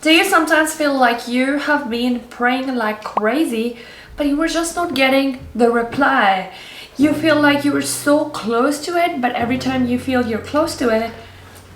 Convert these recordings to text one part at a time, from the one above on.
Do you sometimes feel like you have been praying like crazy, but you were just not getting the reply? You feel like you were so close to it, but every time you feel you're close to it,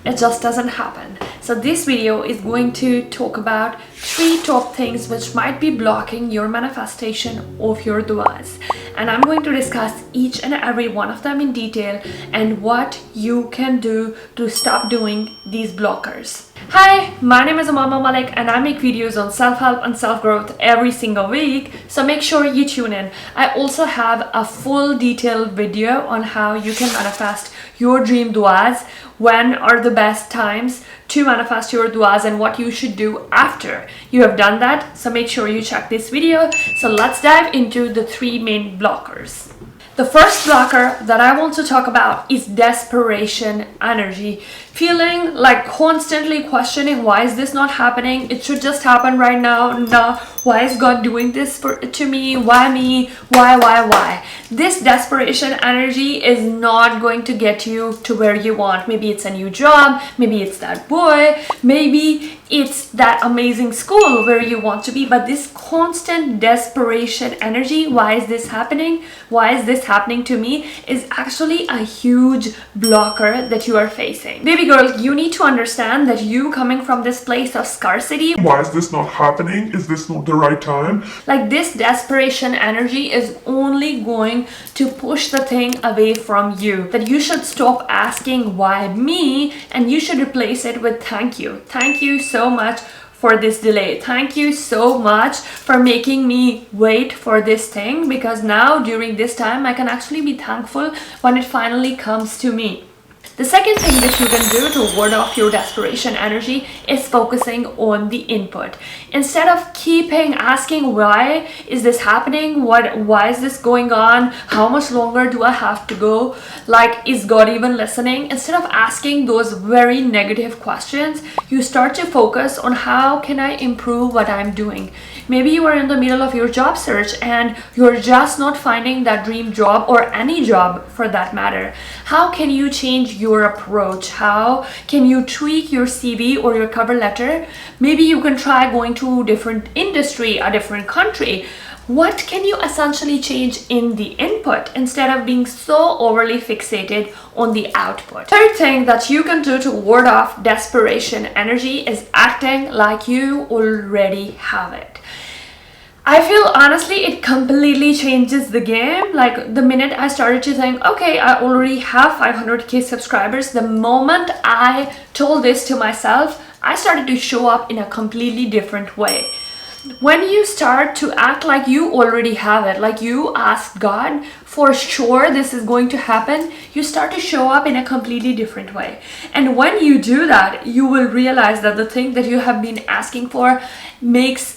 it just doesn't happen. So this video is going to talk about 3 top things which might be blocking your manifestation of your duas. And I'm going to discuss each and every one of them in detail and what you can do to stop doing these blockers. Hi, my name is Umama and I make videos on self-help and self-growth every single week, so make sure you tune in. I also have a full detailed video on how you can manifest your dream duas, when are the best times to manifest your duas, and what you should do after you have done that. So make sure you check this video. So let's dive into the 3 main blockers. The first blocker that I want to talk about is desperation energy. Feeling like constantly questioning, why is this not happening? It should just happen right now. No, why is God doing this to me? Why me? Why? This desperation energy is not going to get you to where you want. Maybe it's a new job, maybe it's that boy, maybe it's that amazing school where you want to be, but this constant desperation energy, why is this happening? Why is this happening to me? Is actually a huge blocker that you are facing. Baby girl, you need to understand that you coming from this place of scarcity. Why is this not happening? Is this not the right time? Like, this desperation energy is only going to push the thing away from you. That you should stop asking why me, and you should replace it with thank you. Thank you so much for this delay. Thank you so much for making me wait for this thing, because now during this time I can actually be thankful when it finally comes to me. The second thing that you can do to ward off your desperation energy is focusing on the input. Instead of keeping asking why is this happening, why is this going on, how much longer do I have to go, like, is God even listening? Instead of asking those very negative questions, you start to focus on how can I improve what I'm doing. Maybe you are in the middle of your job search and you're just not finding that dream job, or any job for that matter. How can you change your approach? How can you tweak your CV or your cover letter? Maybe you can try going to a different industry, a different country. What can you essentially change in the input instead of being so overly fixated on the output? Third thing that you can do to ward off desperation energy is acting like you already have it. I feel honestly it completely changes the game. Like, the minute I started to think, okay, I already have 500k subscribers, the moment I told this to myself, I started to show up in a completely different way. When you start to act like you already have it, like you asked God for sure this is going to happen, you start to show up in a completely different way. And when you do that, you will realize that the thing that you have been asking for makes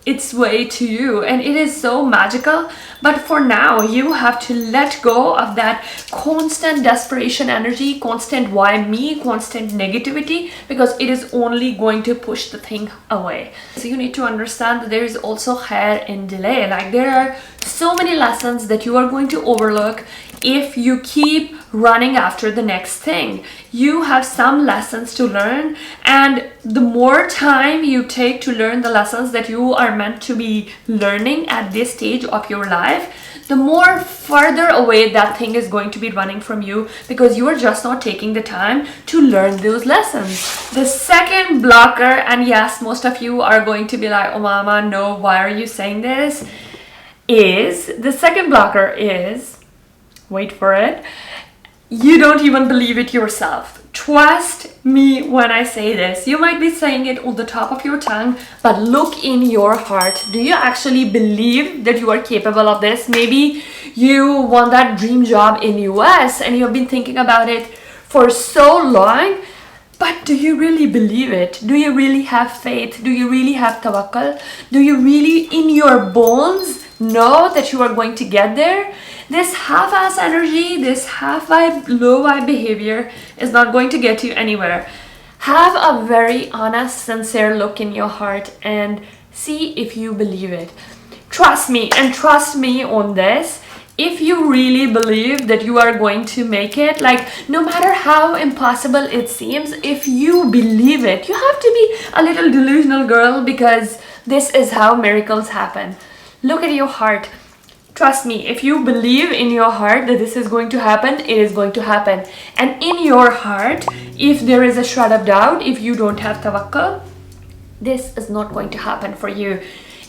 its way to you, and it is so magical. But for now, you have to let go of that constant desperation energy, constant why me, constant negativity, because it is only going to push the thing away. So you need to understand that there is also khair in delay. Like, there are so many lessons that you are going to overlook if you keep running after the next thing. You have some lessons to learn, and the more time you take to learn the lessons that you are meant to be learning at this stage of your life, the more further away that thing is going to be running from you, because you are just not taking the time to learn those lessons. The second blocker, and yes, most of you are going to be like, oh mama, no, why are you saying this? The second blocker is, wait for it, you don't even believe it yourself. Trust me when I say this. You might be saying it on the top of your tongue, but look in your heart. Do you actually believe that you are capable of this? Maybe you want that dream job in US and you've been thinking about it for so long, but do you really believe it? Do you really have faith? Do you really have tawakkul? Do you really in your bones know that you are going to get there? This half-ass energy, this half-vibe, low-vibe behavior is not going to get you anywhere. Have a very honest, sincere look in your heart and see if you believe it. Trust me, and trust me on this. if you really believe that you are going to make it, like no matter how impossible it seems, if you believe it, you have to be a little delusional, girl, because this is how miracles happen. Look at your heart. Trust me, if you believe in your heart that this is going to happen, it is going to happen. And in your heart, if there is a shred of doubt, if you don't have tawakkul, this is not going to happen for you.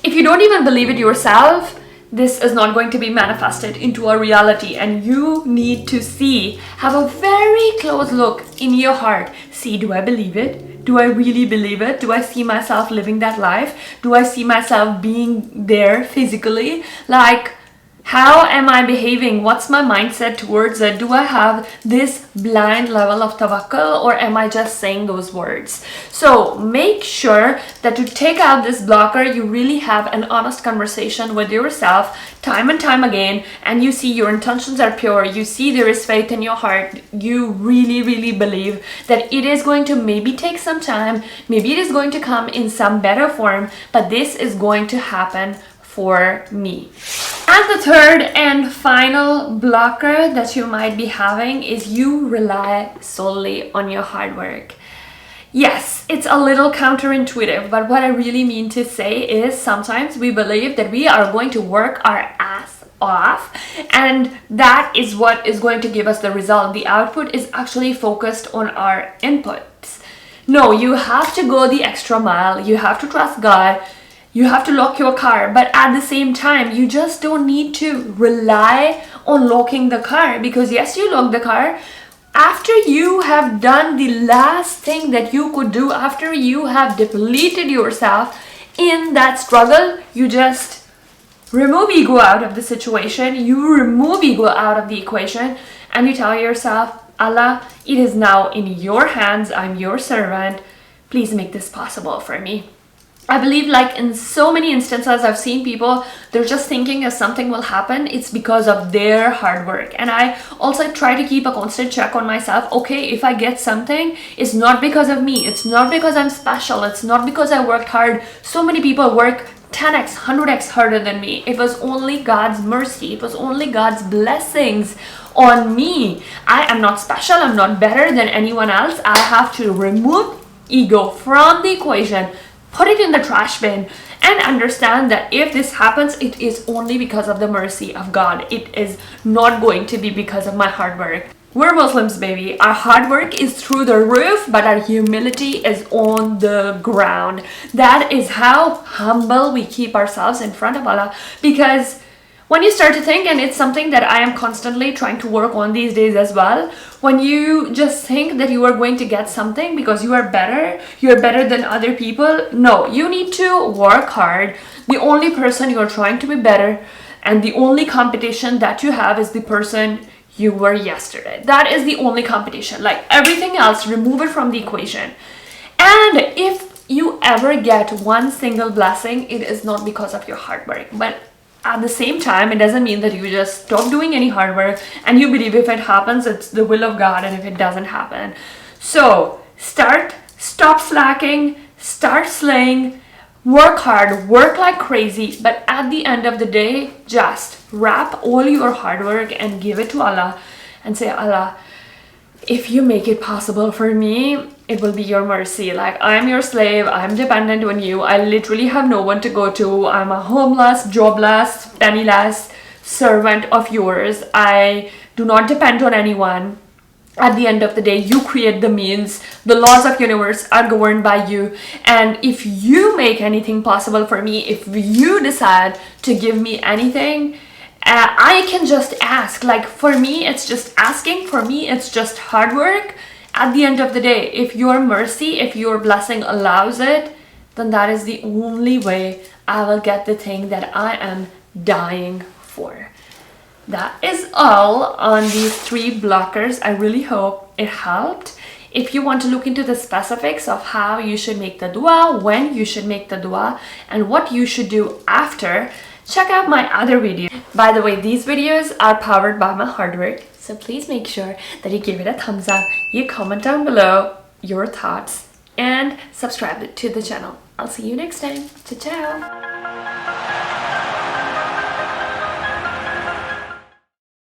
If you don't even believe it yourself, this is not going to be manifested into a reality. And you need to see, have a very close look in your heart. See, do I believe it? Do I really believe it? Do I see myself living that life? Do I see myself being there physically? Like, how am I behaving? What's my mindset towards it? Do I have this blind level of tawakkul, or am I just saying those words? So make sure that to take out this blocker, you really have an honest conversation with yourself time and time again, and you see your intentions are pure. You see there is faith in your heart. You really believe that it is going to maybe take some time. Maybe it is going to come in some better form, but this is going to happen for me. And the third and final blocker that you might be having is you rely solely on your hard work. Yes, it's a little counterintuitive, but what I really mean to say is sometimes we believe that we are going to work our ass off and that is what is going to give us the result. The output is actually focused on our inputs. No, you have to go the extra mile. You have to trust God. You have to lock your car, but at the same time, you just don't need to rely on locking the car, because yes, you lock the car. After you have done the last thing that you could do, after you have depleted yourself in that struggle, you just remove ego out of the situation, you remove ego out of the equation, and you tell yourself, Allah, it is now in your hands, I'm your servant, please make this possible for me. I believe, like in so many instances I've seen people, they're just thinking if something will happen, it's because of their hard work. And I also try to keep a constant check on myself. Okay, if I get something, it's not because of me. It's not because I'm special. It's not because I worked hard. So many people work 10x, 100x harder than me. It was only God's mercy. It was only God's blessings on me. I am not special. I'm not better than anyone else. I have to remove ego from the equation, put it in the trash bin, and understand that if this happens, it is only because of the mercy of God. It is not going to be because of my hard work. We're Muslims, baby. Our hard work is through the roof, but our humility is on the ground. That is how humble we keep ourselves in front of Allah. Because when you start to think, and it's something that I am constantly trying to work on these days as well, when you just think that you are going to get something because you're better than other people, no, you need to work hard. The only person you're trying to be better, and the only competition that you have is the person you were yesterday. That is the only competition. Like everything else, remove it from the equation. And if you ever get one single blessing, it is not because of your hard work, but at the same time, it doesn't mean that you just stop doing any hard work and you believe if it happens, it's the will of God, and if it doesn't happen. So stop slacking, start slaying, work hard, work like crazy, but at the end of the day, just wrap all your hard work and give it to Allah and say, Allah, if you make it possible for me, it will be your mercy. Like, I'm your slave, I'm dependent on you, I literally have no one to go to, I'm a homeless, jobless, penniless servant of yours. I do not depend on anyone. At the end of the day, you create the means. The laws of universe are governed by you, and if you make anything possible for me, if you decide to give me anything, I can just ask. Like, for me, it's just asking. For me, it's just hard work. At the end of the day, if your mercy, if your blessing allows it, then that is the only way I will get the thing that I am dying for. That is all on these 3 blockers. I really hope it helped. If you want to look into the specifics of how you should make the dua, when you should make the dua, and what you should do after, check out my other video. By the way, these videos are powered by my hard work, so please make sure that you give it a thumbs up, you comment down below your thoughts, and subscribe to the channel. I'll see you next time. Ciao, ciao!